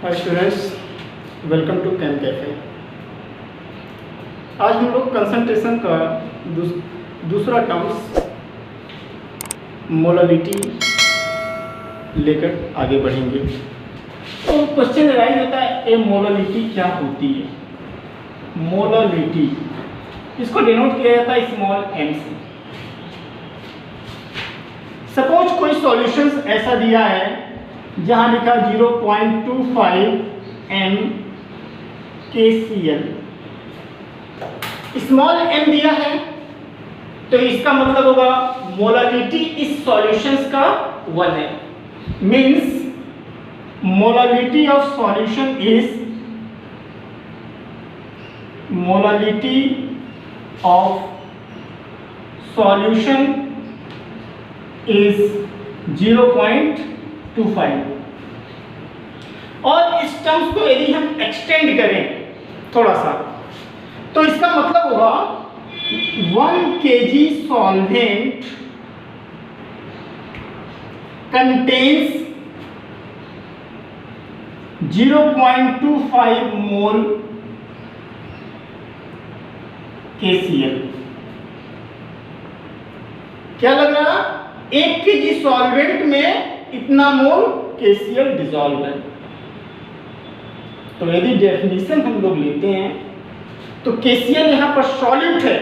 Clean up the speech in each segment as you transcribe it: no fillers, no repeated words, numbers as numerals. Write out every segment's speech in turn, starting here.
Hi students, welcome to Cam Cafe. आज हम लोग कंसंट्रेशन का दूसरा टर्म्स मोलालिटी लेकर आगे बढ़ेंगे। तो क्वेश्चन राइज होता है, ए मोलालिटी क्या होती है? मोलालिटी इसको डिनोट किया जाता है स्मॉल एम से। सपोज कोई सॉल्यूशंस ऐसा दिया है जहां लिखा 0.25 m KCl, स्मॉल m दिया है, तो इसका मतलब होगा मोलालिटी इस सॉल्यूशंस का 1 है। Means molality of solution is molality of solution is 0.25। और इस टर्म्स को यदि हम एक्सटेंड करें थोड़ा सा, तो इसका मतलब होगा 1 kg सॉल्वेंट कंटेन्स 0.25 मोल KCl। क्या लग रहा है? 1 kg सॉल्वेंट में इतना मोल KCl डिसॉल्व है। तो यदि डेफिनेशन हम लोग लेते हैं तो KCl यहां पर सॉल्यूट है,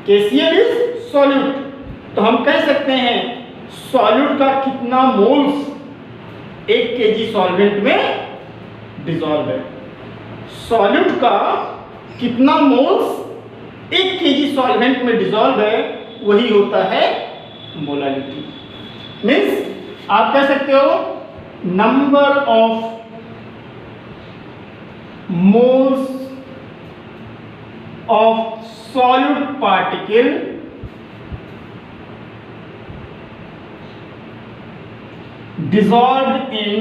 KCl इज सॉल्यूट। तो हम कह सकते हैं सॉल्यूट का कितना मोल्स 1 kg सॉल्वेंट में डिसॉल्व है। सॉल्यूट का कितना मोल्स 1 kg सॉल्वेंट में डिसॉल्व है, वही होता है मोलालिटी। मीन्स आप कह सकते हो number of moles of solute particle dissolved in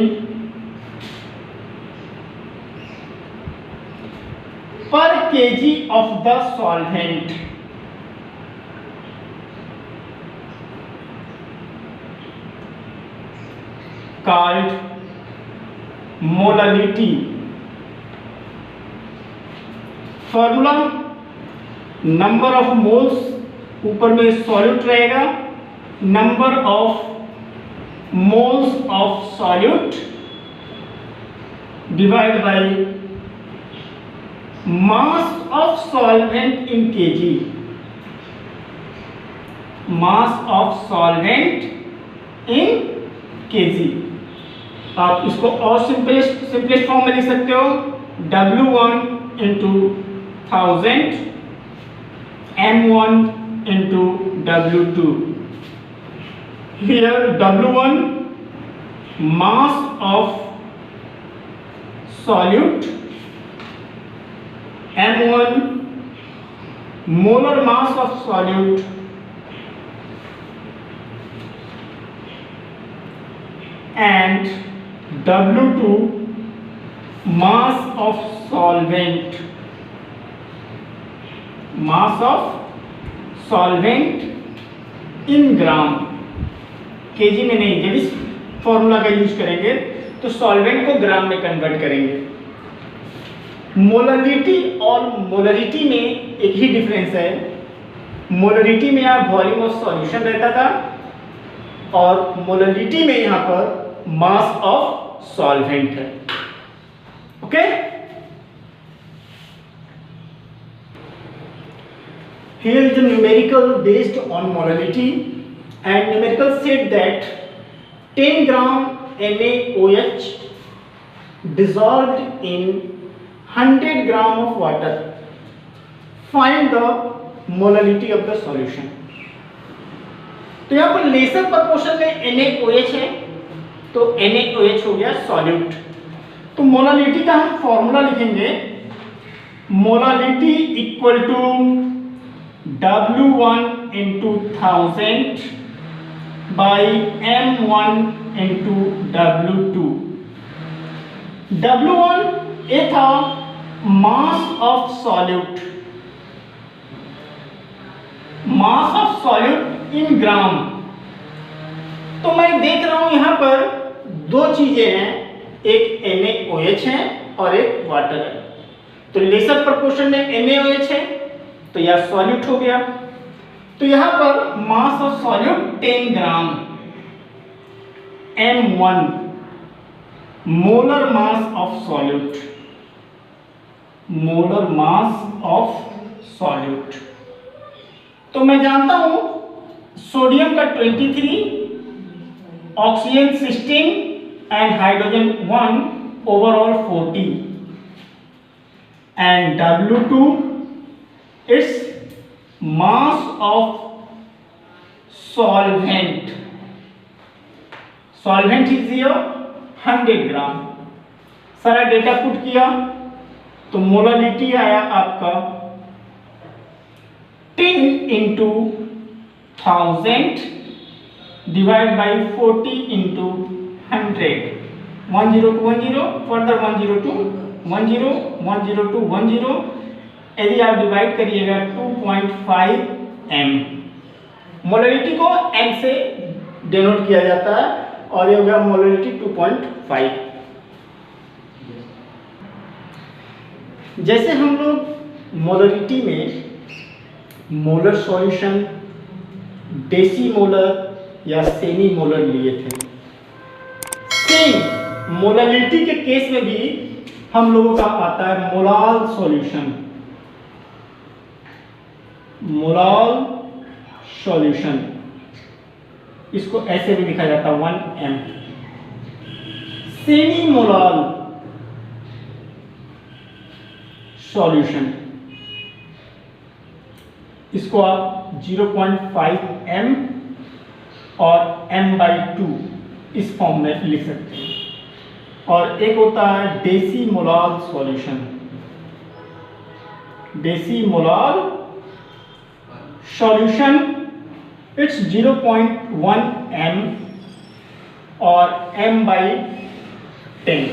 per kg of the solvent called molality। Formula number of moles ऊपर में सॉल्यूट रहेगा, number of moles of solute divided by mass of solvent in kg, mass of solvent in kg। आप इसको और simplest form में लिख सकते हो W1 into 1000 M1 into W2। Here W1 mass of solute, M1 molar mass of solute, and W2 mass of solvent, mass of solvent in gram। KG में नहीं, जब इस फॉर्मूला का यूज करेंगे तो सॉल्वेंट को ग्राम में कन्वर्ट करेंगे। मोलालिटी और मोलरिटी में एक ही डिफरेंस है। मोलरिटी में यहाँ वॉल्यूम ऑफ सॉल्यूशन रहता था और मोलालिटी में यहाँ पर मास ऑफ सॉल्वेंट है। Okay, here is a numerical based on molality. And numerical said that 10 gram NaOH dissolved in 100 gram of water, find the molality of the solution। तो यहाँ पर लेसर प्रपोर्शन में NaOH है, तो NaOH हो गया solute. तो मोलालिटी का हम फॉर्मूला लिखेंगे, molality equal to W1 into 1000 by M1 into W2। W1 ये था mass of solute, mass of solute in gram. तो मैं देख रहा हूं यहां पर दो चीजें हैं, एक NaOH है और एक वाटर है। तो लेसर प्रोपोर्शन में NaOH है तो यह सॉल्यूट हो गया। तो यहां पर मास of solute 10 gram, M1 molar mass of solute, molar mass of solute. तो मैं जानता हूं सोडियम का 23, oxygen 16 and hydrogen 1, overall 40, and W2 its mass of solvent, solvent is 100 ग्राम। सारा डेटा पुट किया तो मोलालिटी आया आपका 10 into 1000 divide by 40 into 100, 10 to 10, further 10 to 10, 10 to 10, यदि आप डिवाइड करिएगा 2.5 m। मोलालिटी को m से डिनोट किया जाता है और ये हो गया मोलालिटी 2.5। जैसे हम लोग मोलारिटी में मोलर सॉल्यूशन, डेसीमोलर या सेमी मोलर लिए थे, सेम मोलारिटी के केस में भी हम लोगों का आता है मोलाल सॉल्यूशन, मोलाल सॉल्यूशन। इसको ऐसे भी लिखा जाता है 1m। सेमी मोलाल सॉल्यूशन, इसको आप 0.5m और m/2 इस फॉर्म में लिख सकते हैं। और एक होता है डेसीमोलाल सॉल्यूशन, डेसीमोलाल सॉल्यूशन इट्स 0.1m और m/10।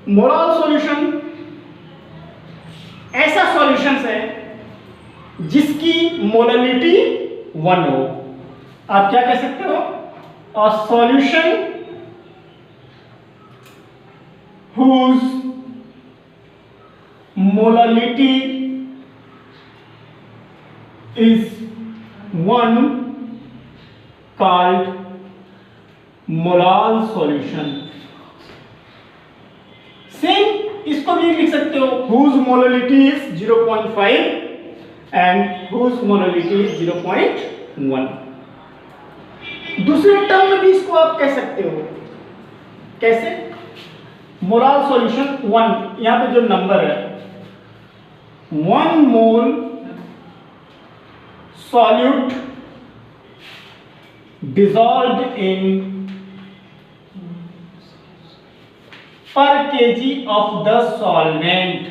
मोलाल सॉल्यूशन ऐसा सॉल्यूशन है जिसकी मोलालिटी 1 हो। आप क्या कह सकते हो? A solution whose molality is 1 called molal solution. Same इसको भी लिख सकते हो whose molality is 0.5 and whose molality is 0.1। दूसरे टर्म में भी इसको आप कह सकते हो। कैसे? मोलाल सॉल्यूशन 1, यहां पे जो नंबर है 1 मोल solute dissolved in per kg of the solvent।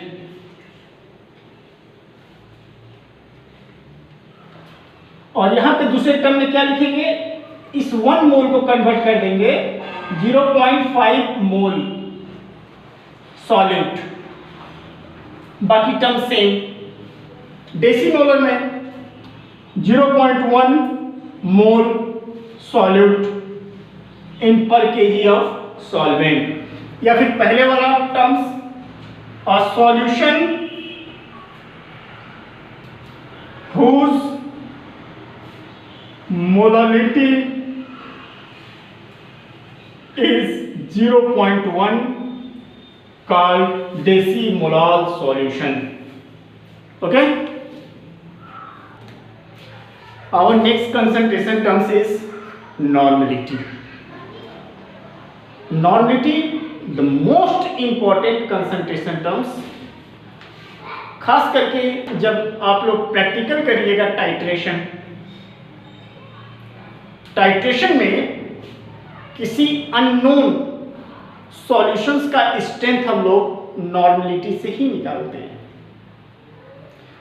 और यहां पे दूसरे टर्म में क्या लिखेंगे? इस 1 मोल को कन्वर्ट कर देंगे 0.5 मोल सॉल्यूट, बाकी टर्म सेम। डेसीमोलर में 0.1 मोल सॉल्यूट इन पर केजी ऑफ सॉल्वेंट। या फिर पहले वाला terms, a solution whose molality is 0.1 called decimolal solution। Okay, our next concentration terms is normality। normality the most important concentration terms, खास करके जब आप लोग प्रैक्टिकल करिएगा टाइट्रेशन में किसी अननोन सॉल्यूशंस का स्ट्रेंथ हम लोग नॉर्मलिटी से ही निकालते हैं।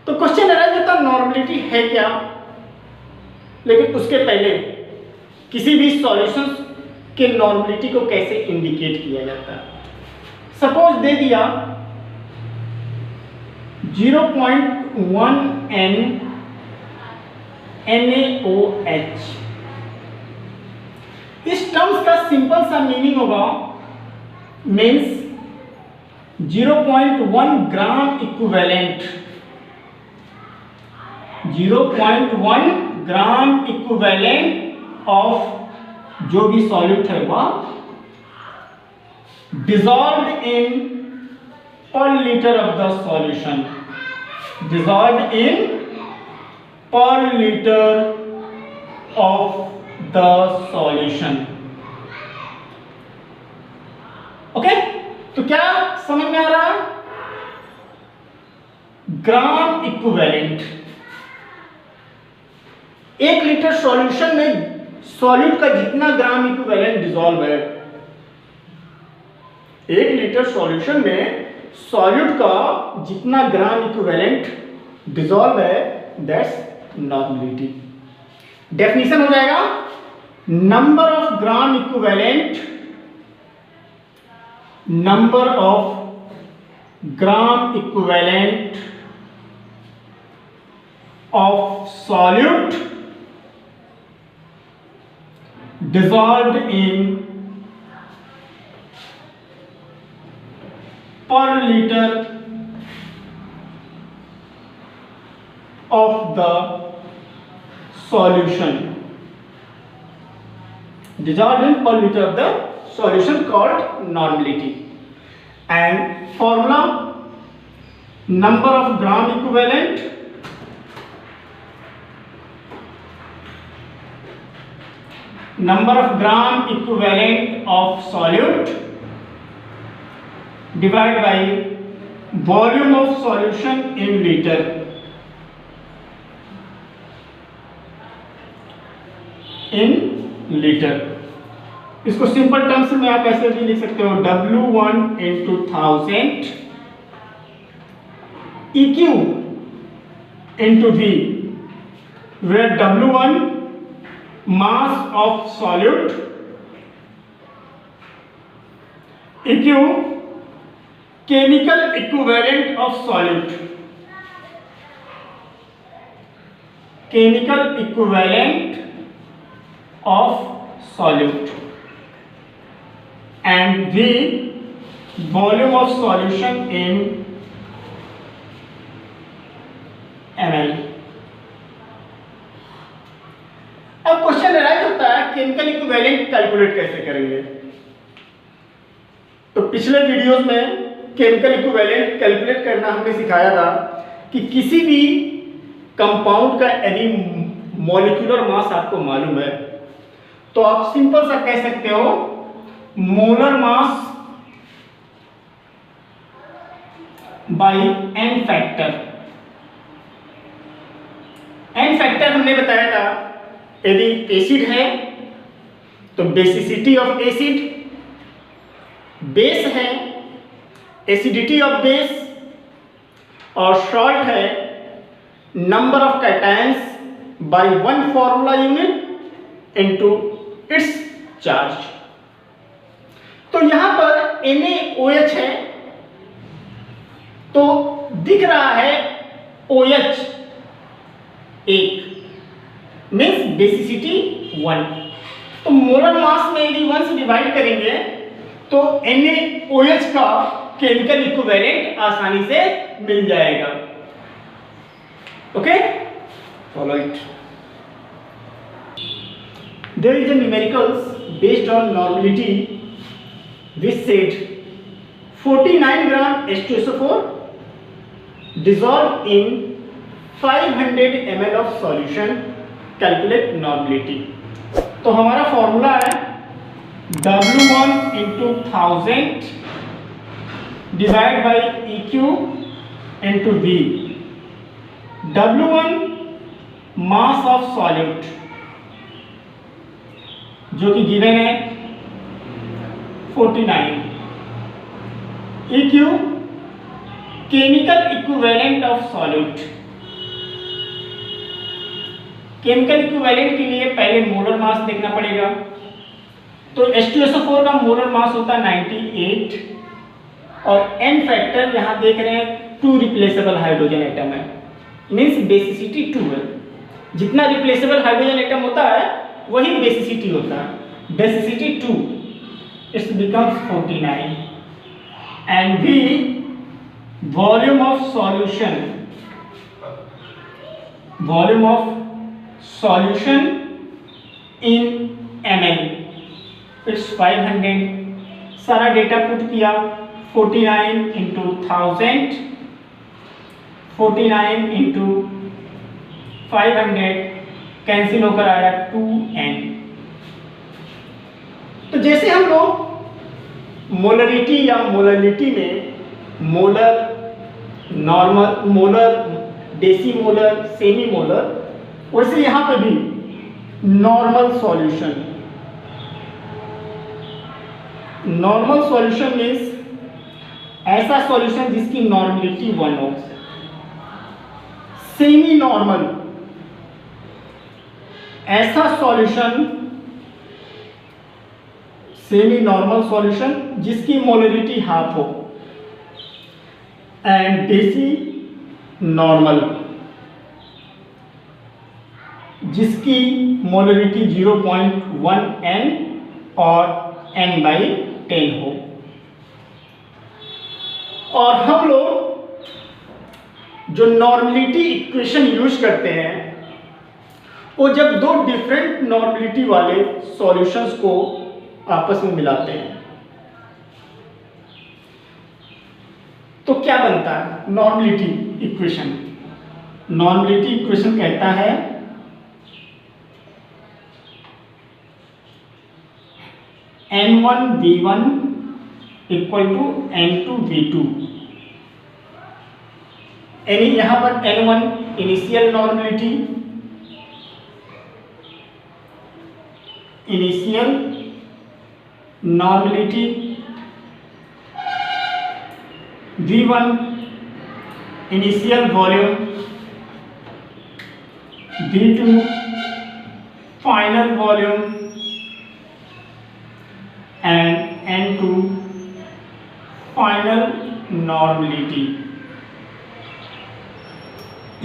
तो क्वेश्चन अराइज होता है नॉर्मलिटी है क्या, लेकिन उसके पहले किसी भी सॉल्यूशंस के नॉर्मलिटी को कैसे इंडिकेट किया जाता है। सपोज दे दिया 0.1 n NaOH, इस टर्म्स का सिंपल सा मीनिंग होगा means 0.1 gram equivalent, 0.1 gram equivalent of जो भी सॉल्यूट है वह dissolved in per liter of the solution, dissolved in per liter of the solution. Okay, तो क्या समझ में आ रहा है? ग्राम इक्विवेलेंट, 1 लीटर सॉल्यूशन में सॉल्यूट का जितना ग्राम इक्विवेलेंट डिसॉल्व है, 1 लीटर सॉल्यूशन में सॉल्यूट का जितना ग्राम इक्विवेलेंट डिसॉल्व है, दैट्स नॉर्मलिटी. डेफिनेशन हो जाएगा number of gram equivalent, number of gram equivalent of solute dissolved in per liter of the solution, dissolved in per liter of the solution, called normality. And formula, number of gram equivalent of solute divided by volume of solution in liter. इसको simple terms में आप ऐसे भी लिख सकते हो, W1 into 1000 EQ into V, where W1 mass of solute, EQ chemical equivalent of solute, chemical equivalent of solute, and V volume of solution in ml. अब question rise होता है केमिकल इक्विवेलेंट कैलकुलेट कैसे करेंगे. तो पिछले videos में chemical equivalent calculate करना हमने सिखाया था कि किसी भी कंपाउंड का यदि मॉलिक्यूलर मास आपको मालूम है तो आप सिंपल सा कह सकते हो molar mass by n factor. N factor हमने बताया था यदि एसिड है तो बेसिसिटी ऑफ एसिड, बेस है एसिडिटी ऑफ बेस, और सॉल्ट है number of cations by 1 formula unit into its charge. तो यहां पर NaOH है तो दिख रहा है OH 1 मीन्स बेसिसिटी 1. तो मोलर मास में यदि 1 से डिवाइड करेंगे तो NaOH का केमिकल इक्विवेलेंट आसानी से मिल जाएगा. Okay, follow it. There is a numericals based on normality which said 49 gram H2SO4 dissolved in 500 ml of solution, calculate normality. तो हमारा फॉर्मूला है W1 into 1000 divide by EQ into V. W1 mass of solute जो कि given है 49, EQ chemical equivalent of solute. Chemical equivalent के लिए पहले molar mass देखना पड़ेगा. तो H2SO4 का मोलर मास होता है 98 और N फैक्टर यहां देख रहे हैं 2 रिप्लेसेबल हाइड्रोजन एटम है, मींस बेसिसिटी 2 है. जितना रिप्लेसेबल हाइड्रोजन एटम होता है वही बेसिसिटी होता है. density 2, it becomes 49. And B, volume of solution in ml, it's 500. सारा डेटा पुट किया, 49 इंटू 1000, 49 इंटू 500 कैंसिल होकर आया 2n। तो जैसे हम लोग मोलरिटी या मोलरिटी में molar, normal molar, decimolar, semimolar, वैसे यहाँ पे भी normal solution. Normal solution means ऐसा सॉल्यूशन जिसकी नॉर्मलिटी 1 हो। सेमी नॉर्मल, ऐसा सॉल्यूशन, सेमी नॉर्मल सॉल्यूशन जिसकी मोलरिटी हाफ हो। एंड डेसी नॉर्मल, जिसकी मोलरिटी 0.1 n और n/10 हो। और हम लोग जो नॉर्मलिटी इक्वेशन यूज करते हैं वो जब दो डिफरेंट नॉर्मलिटी वाले सॉल्यूशंस को आपस में मिलाते हैं तो क्या बनता है नॉर्मलिटी इक्वेशन। नॉर्मलिटी इक्वेशन कहता है n1v1 इक्वल टू n2v2। यानी यहां पर n1 initial normality, v1 initial volume, v2 final volume and n2 final normality.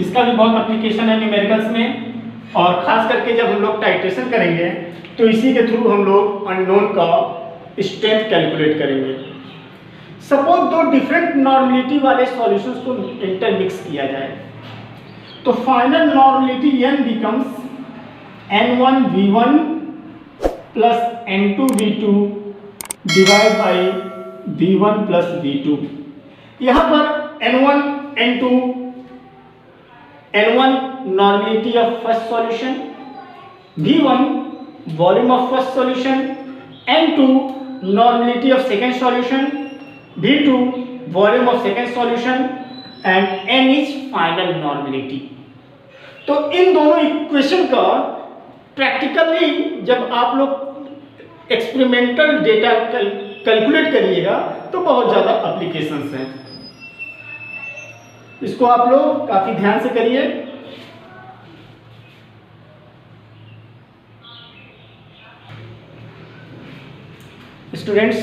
इसका भी बहुत एप्लीकेशन है न्यूमेरिकल्स में, और खास करके जब हम लोग टाइट्रेशन करेंगे तो इसी के थ्रू हम लोग अननोन का स्ट्रेंथ कैलकुलेट करेंगे। सपोज दो डिफरेंट नॉर्मलिटी वाले सॉल्यूशंस को इंटरमिक्स किया जाए तो final normality n becomes n1v1 plus n2v2 divide by v1 plus v2। यहाँ पर n1 normality of first solution, v1 volume of first solution, n2 normality of second solution, v2 volume of second solution and n is final normality. तो इन दोनों equation का practically जब आप लोग experimental data calculate करिएगा तो बहुत ज़्यादा एप्लीकेशंस हैं। इसको आप लोग काफ़ी ध्यान से करिए। स्टूडेंट्स,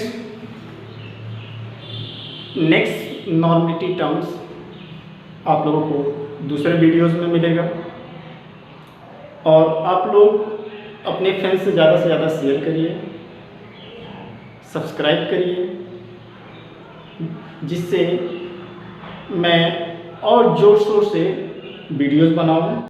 नेक्स्ट नॉर्मलिटी टर्म्स आप लोगों को दूसरे वीडियोस में मिलेगा, और आप लोग अपने फ्रेंड्स से ज़्यादा शेयर करिए, सब्सक्राइब करिए, जिससे मैं और जोर शोर से वीडियोस बनाऊं।